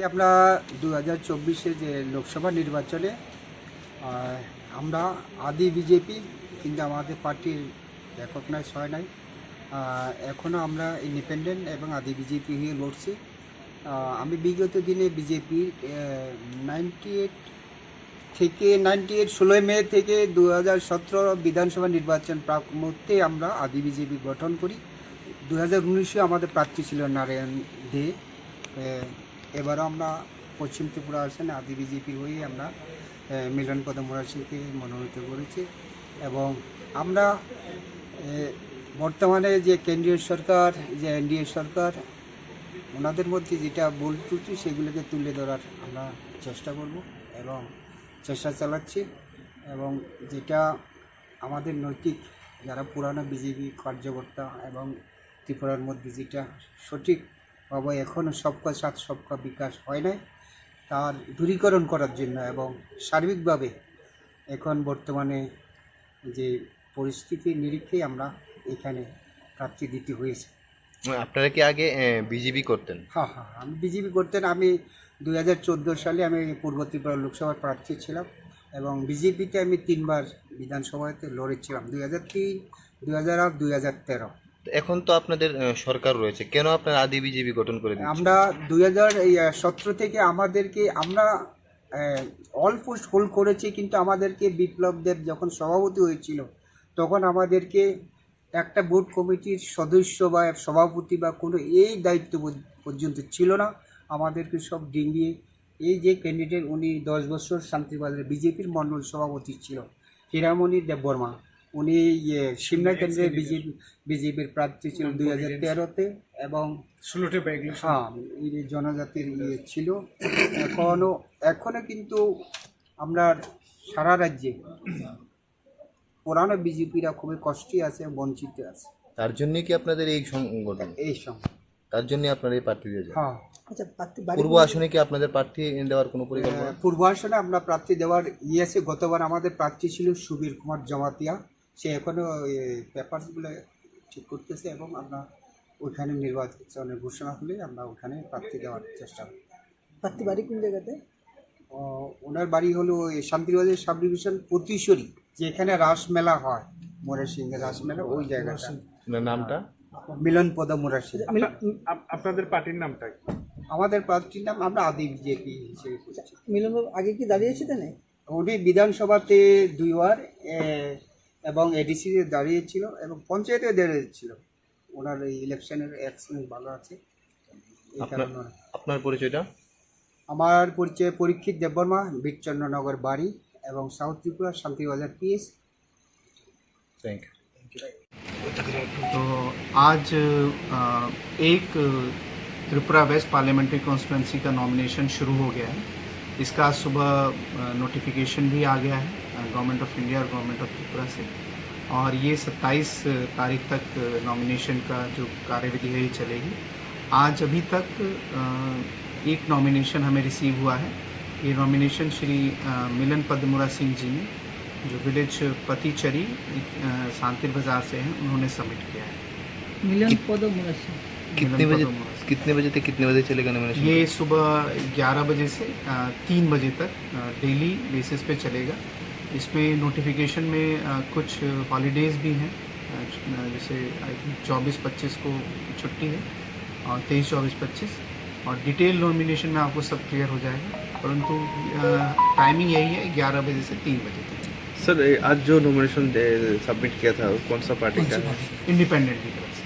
আমরা 2024-এ যে লোকসভা নির্বাচনে আমরা আদি বিজেপি, কিন্তু আমাদের পার্টির রেকগনাইজ হয় নাই। এখনও আমরা ইন্ডিপেন্ডেন্ট এবং আদি বিজেপি হয়ে লড়ছি। আমি বিগত দিনে বিজেপির 16 মে থেকে 2017 বিধানসভা নির্বাচন প্রাক মুহূর্তে আমরা আদি বিজেপি গঠন করি। 2019-এ আমাদের প্রার্থী ছিল নারায়ণ দে। এবারও আমরা পশ্চিম ত্রিপুরা আসনে আদি বিজেপির হয়ে আমরা মিলন পদ মুরা সিংকে মনোনীত করেছি। এবং আমরা বর্তমানে যে কেন্দ্রীয় সরকার, যে এনডিএ সরকার, ওনাদের মধ্যে যেটা ভুল ত্রুটি সেগুলোকে তুলে ধরার আমরা চেষ্টা করব এবং চেষ্টা চালাচ্ছি। এবং যেটা আমাদের নৈতিক যারা পুরানো বিজেপি কার্যকর্তা এবং ত্রিপুরার মধ্যে যেটা সঠিকভাবে এখনও সবকা সাথ সবকা বিকাশ হয় নাই, তার দূরীকরণ করার জন্য এবং সার্বিকভাবে এখন বর্তমানে যে পরিস্থিতির নিরিখে আমরা এখানে প্রার্থী দিতে হয়েছে। আপনারা কি আগে বিজেপি করতেন? হ্যাঁ, আমি বিজেপি করতেন। আমি 2014 সালে আমি পূর্ব ত্রিপুরা লোকসভার প্রার্থী ছিলাম এবং বিজেপিতে আমি 3বার বিধানসভাতে লড়েছিলাম, 2003, 2008, 2013। এখন তো আপনাদের সরকার রয়েছে, কেন আপনারা আদি বিজেপি গঠন করে দিচ্ছেন? আমরা 2017 থেকে আমরা অল পোস্ট হোল্ড করেছি, কিন্তু আমাদেরকে বিপ্লব দেব যখন সভাপতি হয়েছিল তখন আমাদেরকে একটা বোর্ড কমিটির সদস্য বা সভাপতি বা কোনো এই দায়িত্ব পর্যন্ত ছিল না। আমাদেরকে সব ডিঙ্গিয়ে এই যে ক্যান্ডিডেট, উনি 10 বছর শান্তিবাজারে বিজেপির মণ্ডল সভাপতি ছিল, হীরামণি দেববর্মা, উনি সিমনা কেন্দ্রে বিজেপির প্রার্থী ছিল 2013-তে এবং 16টে জনজাতির ছিল। এখনও কিন্তু আমরা সারা রাজ্যে পুরানো বিজেপিরা খুবই কষ্টে আছে, বঞ্চিত আছে। তার জন্য কি আপনাদের এই সংগঠন? তার জন্য আপনারা এই প্রার্থী দিয়েছেন? হ্যাঁ। আচ্ছা, পূর্ব আসনে কি আপনাদের প্রার্থী দেওয়ার কোনো পরিকল্পনা? পূর্ব আসনে আমরা প্রার্থী দেওয়ার আছে। গতবার আমাদের প্রার্থী ছিল সুবীর কুমার জমাতিয়া। সে এখনও পেপারসগুলো ঠিক করতেছে এবং আমরা ওইখানে নির্বাচনের ঘোষণা হলে আমরা ওখানে প্রার্থী দেওয়ার চেষ্টা করি। প্রার্থী বাড়ি কোন জায়গাতে? ওনার বাড়ি হলো শান্তিবাজার সাব ডিভিশন পতিশ্বরী, যেখানে রাসমেলা হয়, মোরা সিংহের রাসমেলা, ওই জায়গাটা। নামটা? মিলন পদ মুরা সিং। আপনাদের পার্টির নামটা কি? আমাদের প্রার্থীর নাম আমরা আদি বিজেপি হিসেবে করছি। মিলন আগে কি দাঁড়িয়েছিলেন? উনি বিধানসভাতে 2বার এবং এডিসিতে দাঁড়িয়েছিল এবং পঞ্চায়েতে দাঁড়িয়েছিল। ওনার এই ইলেকশনের এক্সপিরিয়েন্স ভালো আছে। আপনার পরিচয়টা? আমার পরিচয় পরীক্ষিত দেববর্মা, বীরচন্দ্রনগর বাড়ি এবং south Tripura Shantibazar PS। Thank you. तो आज एक त्रिपुरा वेस्ट पार्लियामेंट्री कॉन्स्टिट्यूंसी का नॉमिनेशन शुरू हो गया है। इसका आज सुबह नोटिफिकेशन भी आ गया है गवर्नमेंट ऑफ इंडिया और गवर्नमेंट ऑफ त्रिपुरा से, और ये 27 तारीख तक नॉमिनेशन का जो कार्यविधि है ये चलेगी। आज अभी तक एक नॉमिनेशन हमें रिसीव हुआ है। ये नॉमिनेशन श्री मिलन पद मुरा सिंह जी ने, जो विलेज पतिचरी शांतिर बाजार से हैं, उन्होंने सबमिट किया है। मिलन पद मुरा सिंह कितने बजे से कितने बजे चलेगा नॉमिनेशन? ये सुबह 11 बजे से 3 बजे तक डेली बेसिस पे चलेगा। इसमें नोटिफिकेशन में कुछ हॉलीडेज़ भी हैं, जैसे आई थिंक 24-25 को छुट्टी है और 23-24-25, और डिटेल नॉमिनेशन में आपको सब क्लियर हो जाएगा, परंतु टाइमिंग यही है 11 बजे से 3 बजे तक। सर, आज जो नॉमिनेशन सबमिट किया था कौन सा पार्टी का? इंडिपेंडेंट की तरफ से।